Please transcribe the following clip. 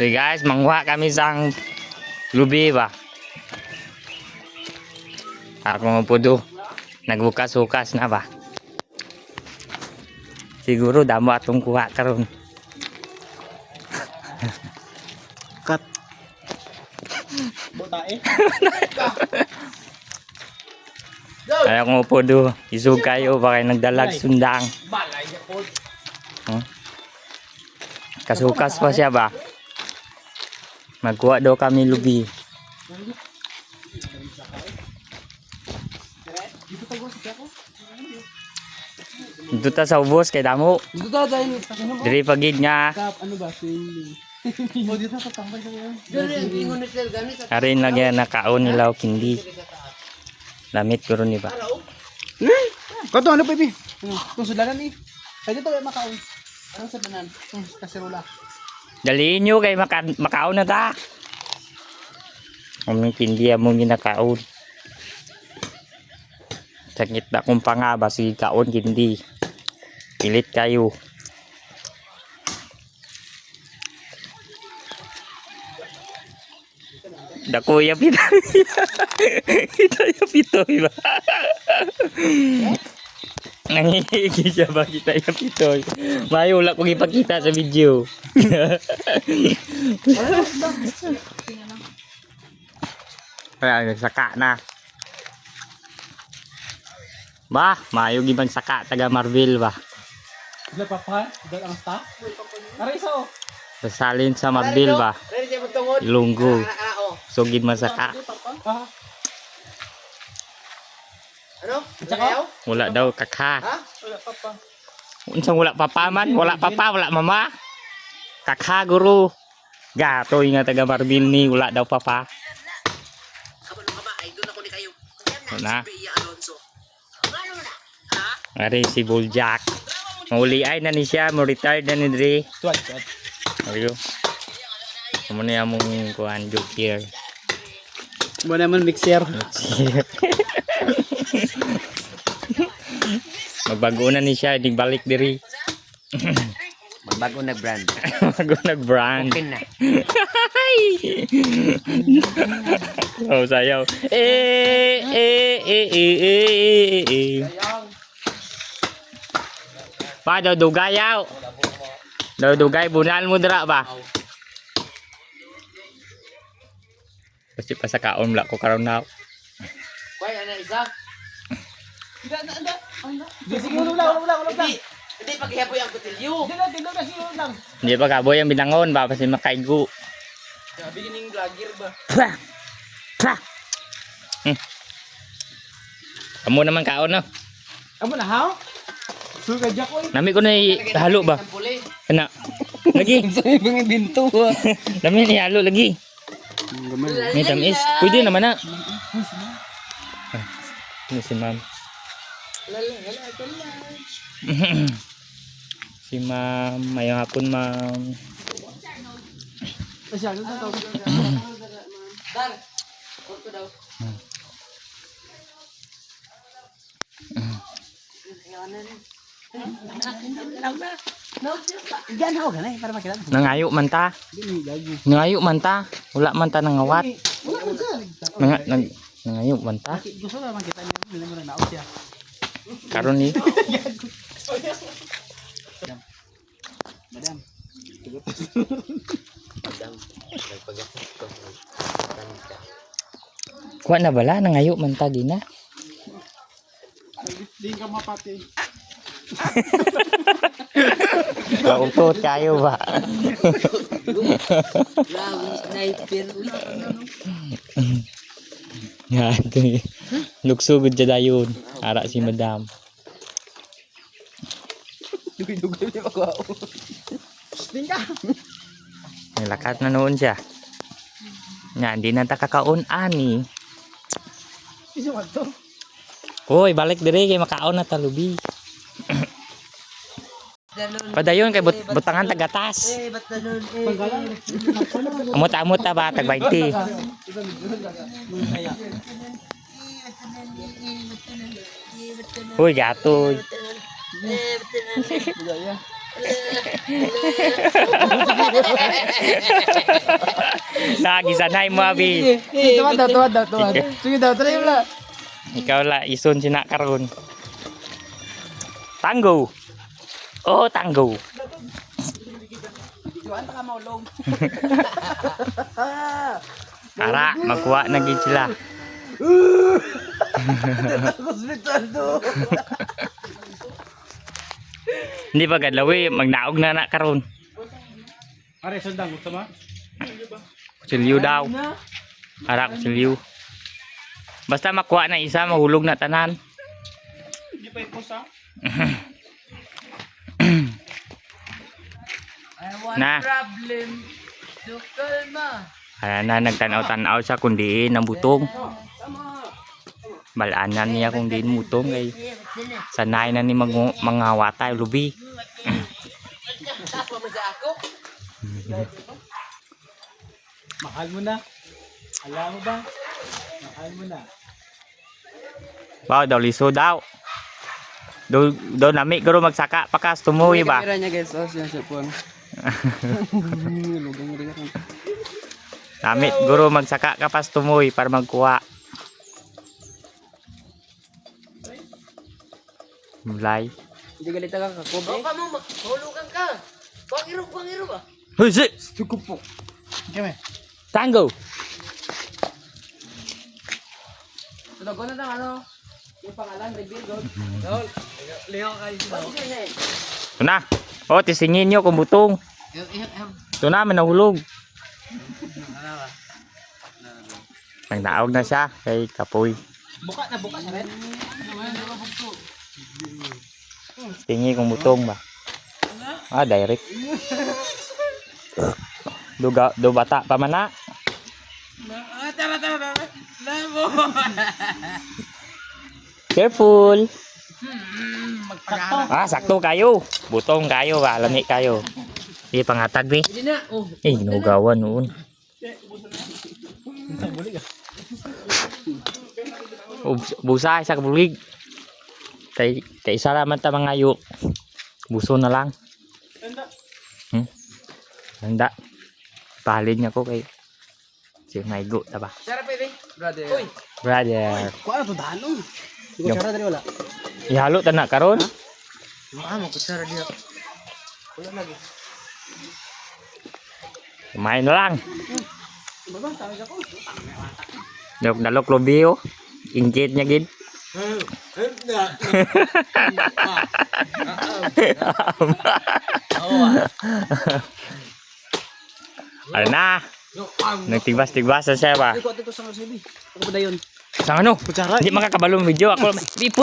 So guys, manguha kami sang lubi ba. Ako mo po do. Nagbukas-bukas na ba. Siguro damo atong kuha karon. Cut. Botae. Ayaw ko po do. Isug kayo ba kayo nagdalag sundang. Kasukas pa siya ba. Magkuha daw kami lubi. Dito ta sa ubos kay damo. Dito ta dahil Diri pagid nga. ano ba swimming. O dito sa tambay sa yan. Arin lang yan nakaon nila o kindi. Lamit ko ron ni ba. Kato ano baby? Kung sudanan eh. Kaya dito makaon. Anong sudanan? Kaserola. Daliin nyo kay makaon na ta. Aming kindi among ginakaon. Sakit na kung pa nga ba sige kaon kindi. Pilit kayo. Dako ya pitoy. Ito ya pitoy ba? Nangihigi siya ba kita ya pitoy? Mayo wala kong ipakita sa video. Kaya nagsaka na. Ba, mayo gibang saka taga Marvel ba. Dila papa, dala ang sta. Aray isa oh. Sasalin sa Marvel ba. Ilunggo. Sugid man saka. Ano? Wala daw kakha. Ha? Wala papa. Unsang wala papa man, wala papa, wala mama. Kakha guru. Gatoy nga taga Marvel ni wala daw papa. Kabalo ka ba? Ay, doon ako ni kayo. Na. Bea Alonso. Ano na? Ha? Ari si Buljak. Mauliay na ni siya, mo retired na ni Dre. Tuwad. Ayo. Amo na among kuan joke here. Mo naman mixer. Magbago na ni siya, balik diri. Magbago na brand. Bago nag-brand. Okay na. Oh, sayaw. Pa, daw dugayaw. Daw dugay, bunal mo dira ba? Kasi pa sa kaon wala ko karon na. Koy, ano isa? Di siguro wala. Hindi paghihaboy ang kutilyo. Dilo kasi lang. Hindi pa kaboy ang binangon ba kasi makaigo. Sabi ning vlogger ba? Tra. Amo naman kaon no. Amo na haw? Suga jak oy. Nami ko na halo ba? Ana. Lagi. Say bang binto. Nami ni halo lagi. May tamis. Pwede naman na. Ini si ma'am. Si ma'am, mayong hapon ma'am. Masyado na to. Dar. Orto daw. Gan haw ganay para makita. Nangayo man ta. Dili lagi. Nangayo man ta. Wala man ta nangawat. Nangayo man ta. Gusto na makita niyo, hindi mo na naot siya. Karon ni. Madam. Nagpagastos ko. Tanka. Kuha na bala nangayo man ta gina. Di ka mapati. Kautot kayo ba? Grabe, sniper. Yan. Luksugod siya dayon. Ara si madam. Dugoy-dugoy di ako. Ding ka. Nilakat na noon siya. Nga, hindi na ta kakaon ani. Iso man to. Hoy, balik dire kay makaon na talubi. Padayon kay butangan tagatas. Ba't ganun? Panggalan. Amot-amot ta ba tag 20. Hoy, gatoy. Budaya. Nagisanay mo abi. Tuwad daw. Sige daw, try mo lang. Ikaw la ison sina karon. Tanggo. Oh, tanggo. Juan ta ka maulog. Ara, magkuha na gid sila. Hospital do. Hindi ba gadlawi magnaog na karon. Are, sandang gusto mo? Kusilyo daw. Ara kusilyo. Basta makuha na isa, mahulog na tanan. Hindi pa ipos ha? I want Na. problem. Sukalma. Kaya na nagtanaw-tanaw siya kung diin ang butong. Balanan niya kung diin butong kay sanay na ni mga watay lubi. Tapos mo sa ako. Mahal mo na. Alam mo ba? Mahal mo na. Wow, daw liso daw. Do nami guro magsaka pakas tumuwi ba? Kamera niya guys, oh, yung cellphone. Lugang rin ako. Namit guro magsaka kapas tumuwi para magkuha. Mulay. Hindi galita ka kakobe. Oh, kamo, mahulugan ka. Pangiro ba? Hoy, si! Cukup po. Kame. Tango! Tunog na ano? Yung pangalan, reveal gold. Dol. Leo kayo sila. Ito na. O, tisingin nyo kung butong. Ito na, manahulog. Nagnaog na siya kay Kapoy. Buka na rin. Tingi kung butong ba? Ah, direct. Do bata pa man na. Tara. Labo. Careful. Sakto. Ah, sakto kayo. Butong kayo ba? Lami kayo. Di pangatag be. Hindi na. Oh. Eh, ginugawan noon. Busa isa kabulig. Kay isa naman ta mga ayo. Buso na lang. Handa. Pahalin niya ko kay si Maigo, taba. Sarap eh, brother. Uy. Brother. Kuha na to danon. Hindi ko tsara dali wala. Ihalo ta na karon. Mo kutsara dia. Wala lagi. Kumain na lang. Baba, tawag ako. Dalok lobio. Ingkit niya gid. Ano na? Nagtigbas-tigbas sa siya ba? Iko sa ngayon. Ako ba dayon? Sa ano? Kutsara. Hindi makakabalong video. Ako